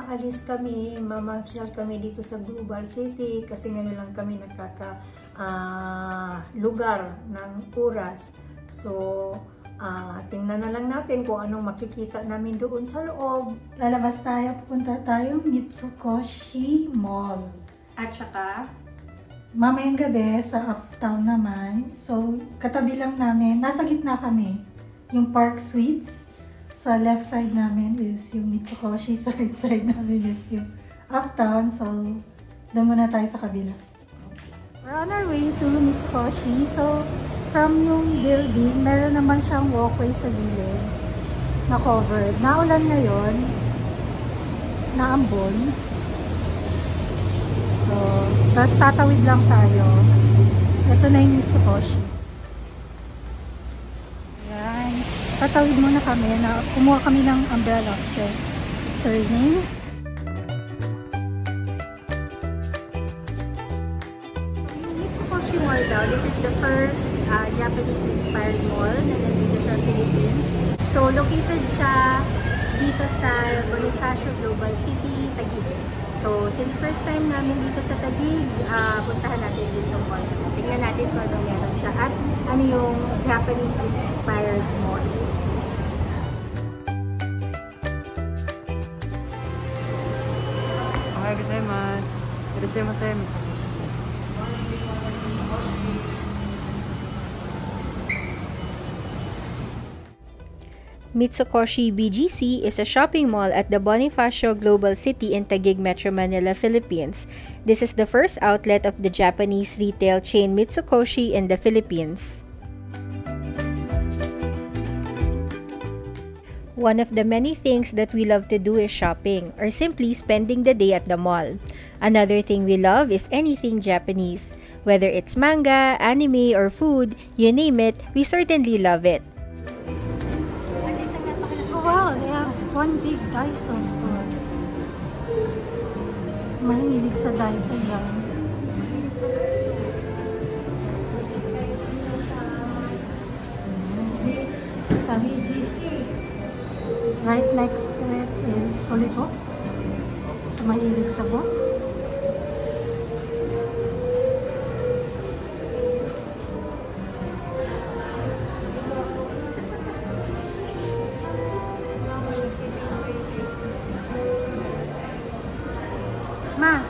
aalis kami, mamasyal kami dito sa Global City kasi ngayon lang kami lugar ng oras. So, tingnan na lang natin kung anong makikita namin doon sa loob. Lalabas tayo, pupunta tayo Mitsukoshi Mall. At saka, mamayang gabi sa Uptown naman. So, katabi lang namin, nasa gitna kami. Yung Park Suites. Sa left side namin is yung Mitsukoshi, sa right side namin is yung Uptown. So, doon muna tayo sa kabila. We're on our way to Mitsukoshi. So, from yung building, meron naman siyang walkway sa gilid na covered. Naulan ngayon, naambon. So, tapos tatawid lang tayo. Ito na yung Mitsukoshi. Ayan. Tatawid muna kami. Kumuha kami ng umbrella kasi it's raining. Mitsukoshi Mall daw, this is the first Japanese-inspired mall na nandito sa Philippines. So, located siya dito sa Bonifacio Global City, Taguig. So, since first time namin dito sa Taguig, puntahan natin dito mall. Tingnan natin kung ano meron siya at ano yung Japanese-inspired mall. Ohayou gozaimasu. Irashaimase. Mitsukoshi BGC is a shopping mall at the Bonifacio Global City in Taguig, Metro Manila, Philippines. This is the first outlet of the Japanese retail chain Mitsukoshi in the Philippines. One of the many things that we love to do is shopping, or simply spending the day at the mall. Another thing we love is anything Japanese. Whether it's manga, anime, or food, you name it, we certainly love it. Wow, they have one big Daiso store. Mahilig sa Daiso dyan. Right next to it is Fully Booked. So mahilig sa books. Ma,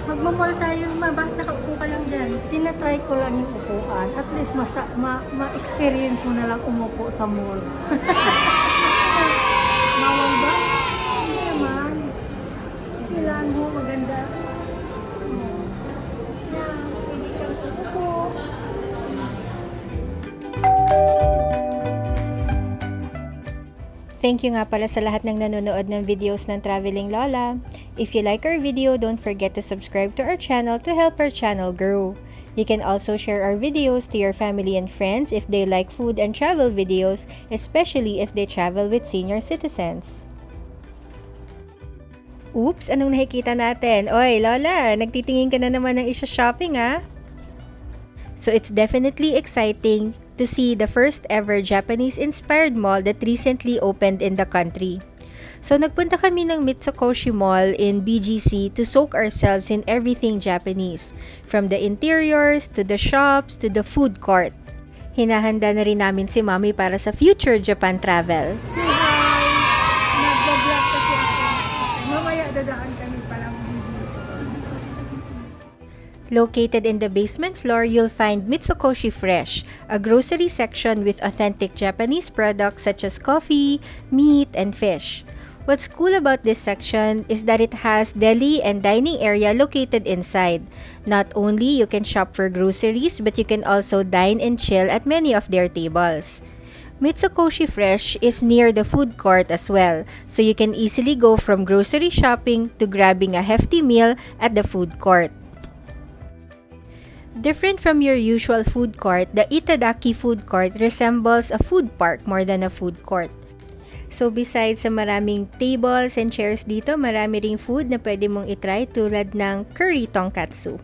magmamall tayo. Ma, bakit nakaupo ka lang dyan? Tinatry ko lang yung upuan. At least ma-experience mo na lang umupo sa mall. Mawal ba? Hindi naman. Kailangan mo maganda. Yan, pwede kang umupo. Thank you nga pala sa lahat ng nanonood ng videos ng Traveling Lola. If you like our video, don't forget to subscribe to our channel to help our channel grow. You can also share our videos to your family and friends if they like food and travel videos, especially if they travel with senior citizens. Oops, anong nakikita natin? Oy, Lola, nagtitingin ka na naman ng isha-shopping ah. So it's definitely exciting to see the first ever Japanese-inspired mall that recently opened in the country. So nagpunta kami ng Mitsukoshi Mall in BGC to soak ourselves in everything Japanese, from the interiors, to the shops, to the food court. Hinahanda na rin namin si Mami para sa future Japan travel. Say hi! Nag-vlog kasi ako. Mamaya dadaan kami palang video. Located in the basement floor, you'll find Mitsukoshi Fresh, a grocery section with authentic Japanese products such as coffee, meat, and fish. What's cool about this section is that it has deli and dining area located inside. Not only you can shop for groceries, but you can also dine and chill at many of their tables. Mitsukoshi Fresh is near the food court as well, so you can easily go from grocery shopping to grabbing a hefty meal at the food court. Different from your usual food court, the Itadaki food court resembles a food park more than a food court. So besides sa maraming tables and chairs dito, marami ring food na pwede mong itry tulad ng curry tonkatsu.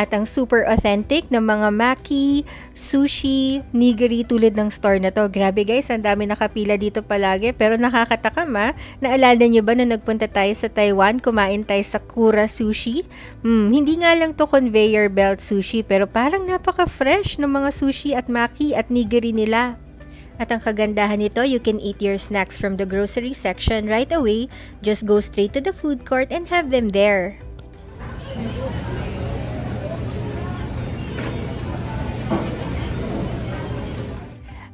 At ang super authentic na mga maki, sushi, nigiri tulad ng store na to. Grabe guys, ang dami nakapila dito palagi. Pero nakakatakam Naalala nyo ba na nagpunta tayo sa Taiwan, kumain tayo sa Kura Sushi? Hindi nga lang to conveyor belt sushi, pero parang napaka-fresh ng mga sushi at maki at nigiri nila. At ang kagandahan nito, you can eat your snacks from the grocery section right away. Just go straight to the food court and have them there.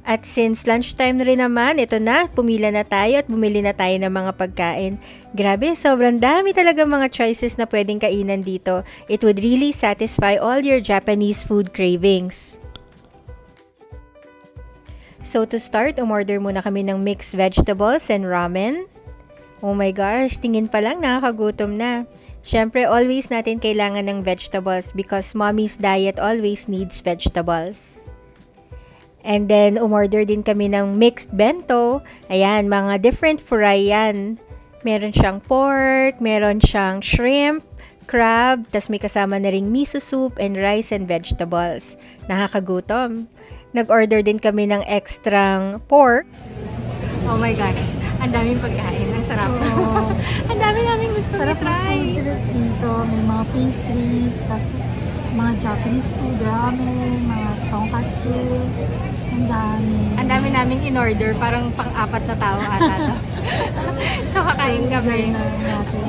At since lunchtime na rin naman, ito na, pumila na tayo at bumili na tayo ng mga pagkain. Grabe, sobrang dami talaga mga choices na pwedeng kainan dito. It would really satisfy all your Japanese food cravings. So to start, umorder muna kami ng mixed vegetables and ramen. Oh my gosh, tingin pa lang nakakagutom na. Syempre, always natin kailangan ng vegetables because mommy's diet always needs vegetables. And then, umorder din kami ng mixed bento. Ayan, mga different fry yan. Meron siyang pork, meron siyang shrimp, crab, tas may kasama na ring miso soup and rice and vegetables. Nakakagutom. Nag-order din kami ng extrang pork. Oh my gosh, ang daming pagkain. Ang sarap. Oo. Ang dami namin gusto Sarap ng i-try. food trip dito. May mga pastries, tas mga Japanese food, ramen, mga tonkatsu. Ang dami. Ang dami naming in-order, parang pang-apat na tao ata to. So kakain kami.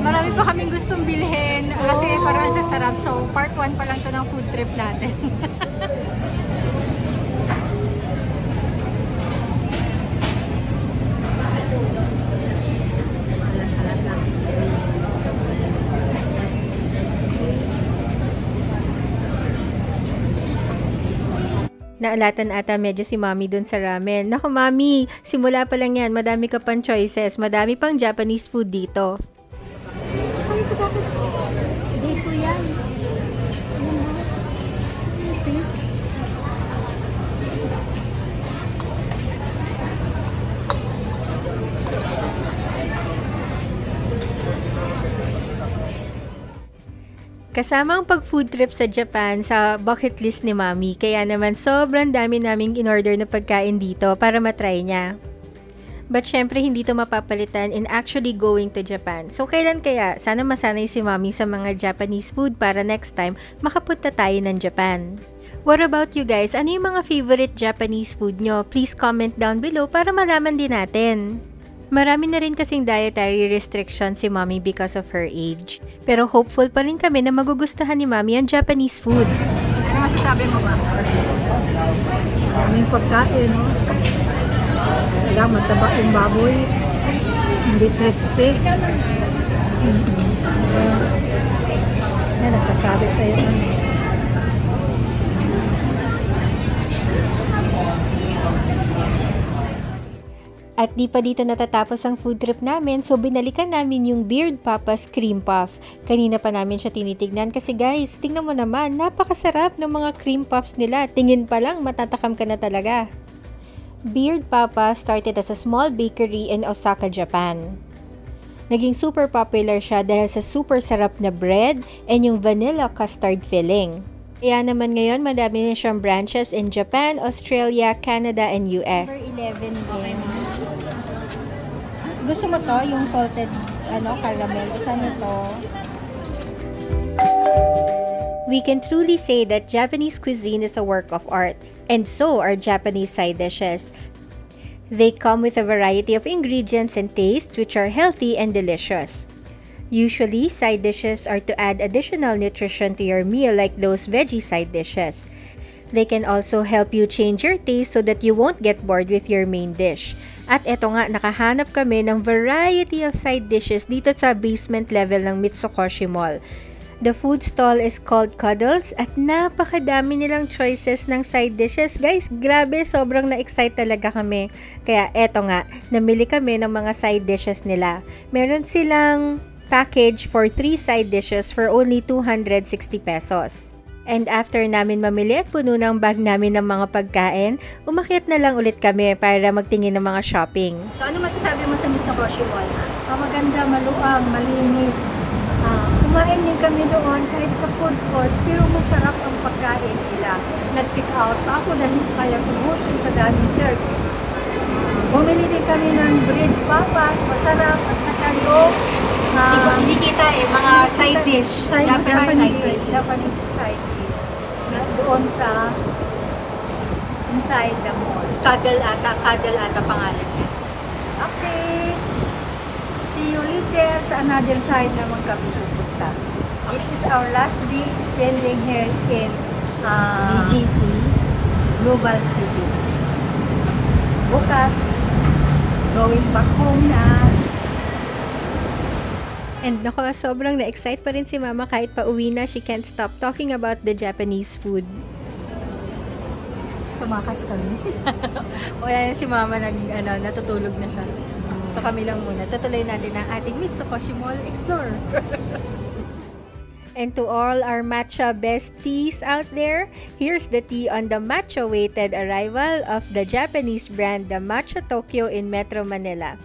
Marami pa kaming gustong bilhin kasi parang sa sarap. So part 1 pa lang to ng food trip natin. Naalatan ata medyo si Mommy dun sa ramen. Naku Mommy, simula pa lang yan. Madami ka pang choices. Madami pang Japanese food dito. Dito yan. Kasama ang pag-food trip sa Japan sa bucket list ni Mommy, kaya naman sobrang dami naming in-order na pagkain dito para matry niya. But syempre hindi to mapapalitan in actually going to Japan. So kailan kaya? Sana masanay si Mommy sa mga Japanese food para next time makapunta tayo ng Japan. What about you guys? Ano yung mga favorite Japanese food nyo? Please comment down below para malaman din natin. Marami na rin kasing dietary restrictions si Mommy because of her age. Pero hopeful pa rin kami na magugustuhan ni Mommy ang Japanese food. Ano masasabi mo ba? Daming pagkain, no? Kailangan mataba yung baboy. Hindi crispy. Yan, nakakabit tayo. At di pa dito natatapos ang food trip namin, so binalikan namin yung Beard Papa's Cream Puff. Kanina pa namin siya tinitignan kasi guys, tingnan mo naman, napakasarap ng mga cream puffs nila. Tingin pa lang, matatakam ka na talaga. Beard Papa started as a small bakery in Osaka, Japan. Naging super popular siya dahil sa super sarap na bread and yung vanilla custard filling. Kaya naman ngayon, madami na siyang branches in Japan, Australia, Canada, and US. Number 11 din. Gusto mo to? Yung salted caramel. Isa nito. We can truly say that Japanese cuisine is a work of art, and so are Japanese side dishes. They come with a variety of ingredients and tastes which are healthy and delicious. Usually, side dishes are to add additional nutrition to your meal like those veggie side dishes. They can also help you change your taste so that you won't get bored with your main dish. At eto nga, nakahanap kami ng variety of side dishes dito sa basement level ng Mitsukoshi Mall. The food stall is called Cuddles at napakadami nilang choices ng side dishes. Guys, grabe, sobrang na-excite talaga kami. Kaya eto nga, namili kami ng mga side dishes nila. Meron silang package for 3 side dishes for only 260 pesos. And after namin mamili at puno ng bag namin ng mga pagkain, umakyat na lang ulit kami para magtingin ng mga shopping. So ano masasabi mo sa Mitsukoshi Mall? Maganda, maluwag, malinis. Kumain din kami doon kahit sa food court, pero masarap ang pagkain nila. Nag-take out pa ako dahil kaya kumusin sa daming serving. Bumili din kami ng bread papas, masarap, at saka yung Hindi kita mga side dish. Japanese side dish. Na doon sa inside the mall. Cuddle ata pangalan niya. Okay. See you later sa another side naman kami pupunta. This is our last day spending here in BGC. Global City. Bukas, going back home na. And nako, sobrang na-excite pa rin si Mama kahit pa uwi na, she can't stop talking about the Japanese food. Tumakas kami. Wala na si Mama, natutulog na siya. So kami lang muna. Tutuloy natin ang ating Mitsukoshi Mall Explore. And to all our matcha besties out there, here's the tea on the matcha-weighted arrival of the Japanese brand, the Matcha Tokyo in Metro Manila.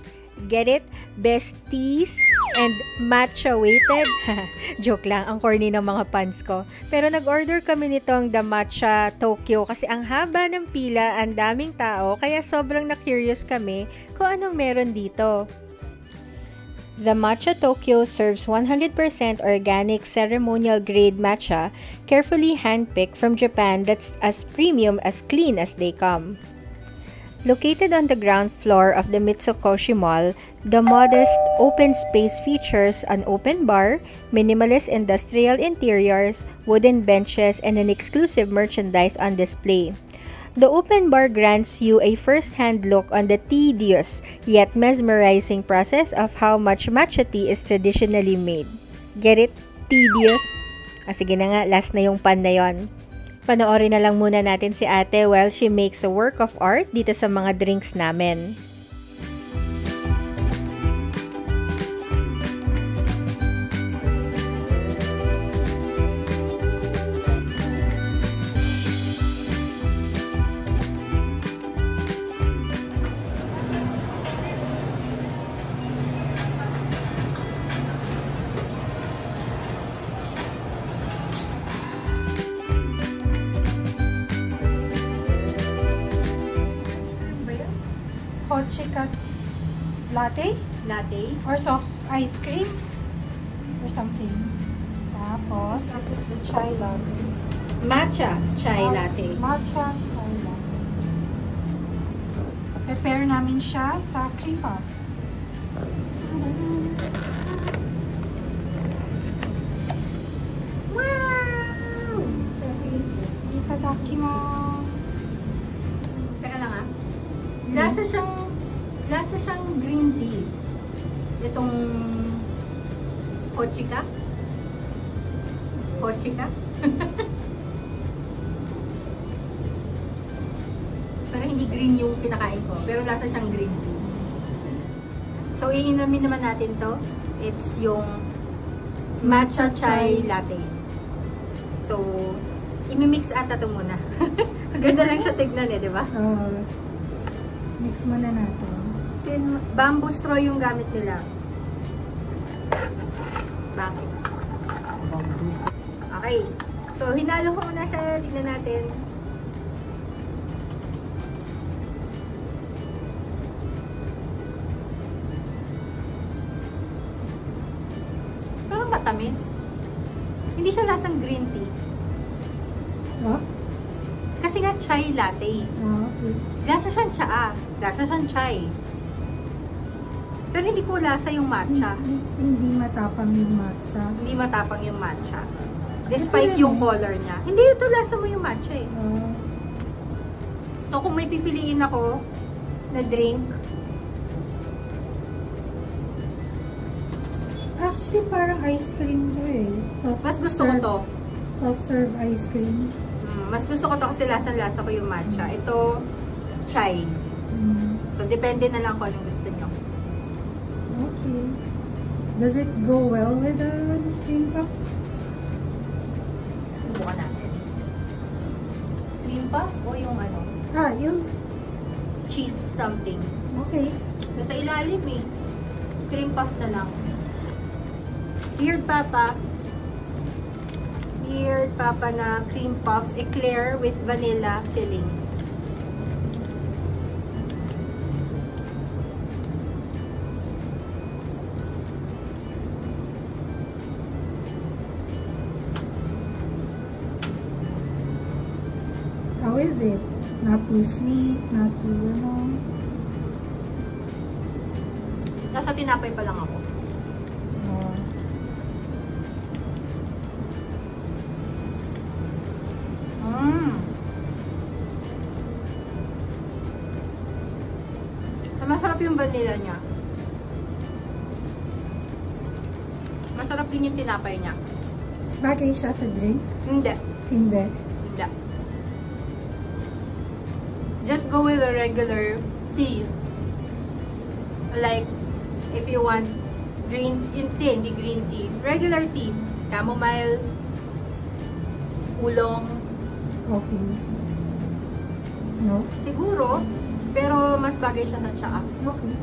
Get it? Besties and matcha-weighted. Joke lang, ang corny ng mga fans ko. Pero nag-order kami nitong the Matcha Tokyo kasi ang haba ng pila, ang daming tao, kaya sobrang na-curious kami kung anong meron dito. The Matcha Tokyo serves 100% organic ceremonial grade matcha, carefully handpicked from Japan that's as premium as clean as they come. Located on the ground floor of the Mitsukoshi Mall, the modest open space features an open bar, minimalist industrial interiors, wooden benches, and an exclusive merchandise on display. The open bar grants you a first-hand look on the tedious yet mesmerizing process of how much matcha tea is traditionally made. Get it? Tedious? Sige na nga, last na yung pan na yon. Panoorin na lang muna natin si ate while she makes a work of art dito sa mga drinks namin. Hot chocolate latte Latte? or soft ice cream or something. Tapos, this is the chai latte. Matcha chai latte. Matcha chai latte. Prepare namin siya sa cream puff. Wow! Itadakimasu. Teka lang ah. Lasa siyang green tea. Itong Hochika? Hochika? Pero hindi green yung pinakain ko. Pero lasa siyang green tea. So, iinamin naman natin to. It's yung matcha chai latte. So, imimix ata ito muna. Ganda lang siya tignan eh, di ba? Mix muna natin. Bamboo straw yung gamit nila. Bakit? Okay. So, hinalo ko muna siya. Tignan natin. Parang matamis. Hindi siya lasang green tea. Oh? Kasi nga chai latte. Okay. Lasa siyang tsaa. Lasa siyang chai. Pero hindi ko lasa yung matcha. Hindi matapang yung matcha. Hindi matapang yung matcha. Despite yung color niya. Hindi, ito lasa mo yung matcha eh. So, kung may pipiliin ako na drink, actually, parang ice cream to eh. mas gusto ko to. Soft serve ice cream. Mas gusto ko to kasi lasang-lasa ko yung matcha. Ito, chai. So, depende na lang kung anong gusto nyo. Okay. Does it go well with the cream puff? Subukan natin. Cream puff o yung ano? Yung... Cheese something. Okay. Nasa ilalim eh. Cream puff na lang. Weird Papa, Here, Papa na cream puff eclair with vanilla filling. How is it? Not too sweet, not too Nasa tinapay pa lang ako. Masarap yung vanilla niya. Masarap din yung tinapay niya. Bagay siya sa drink? Hindi. Hindi. Hindi. Just go with a regular tea. Like, if you want green tea, hindi green tea. Regular tea. Chamomile, oolong. Coffee. No? Siguro, pero mas bagay siya sa tsaa. Okay.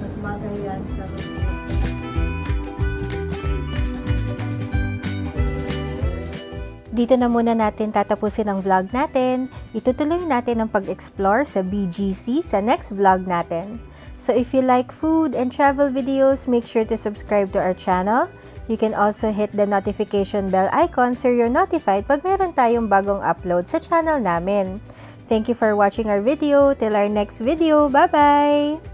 Mas bagay yan sa Dito na muna natin tatapusin ang vlog natin. Itutuloy natin ang pag-explore sa BGC sa next vlog natin. So if you like food and travel videos, make sure to subscribe to our channel. You can also hit the notification bell icon so you're notified pag meron tayong bagong upload sa channel namin. Thank you for watching our video. Till our next video. Bye-bye!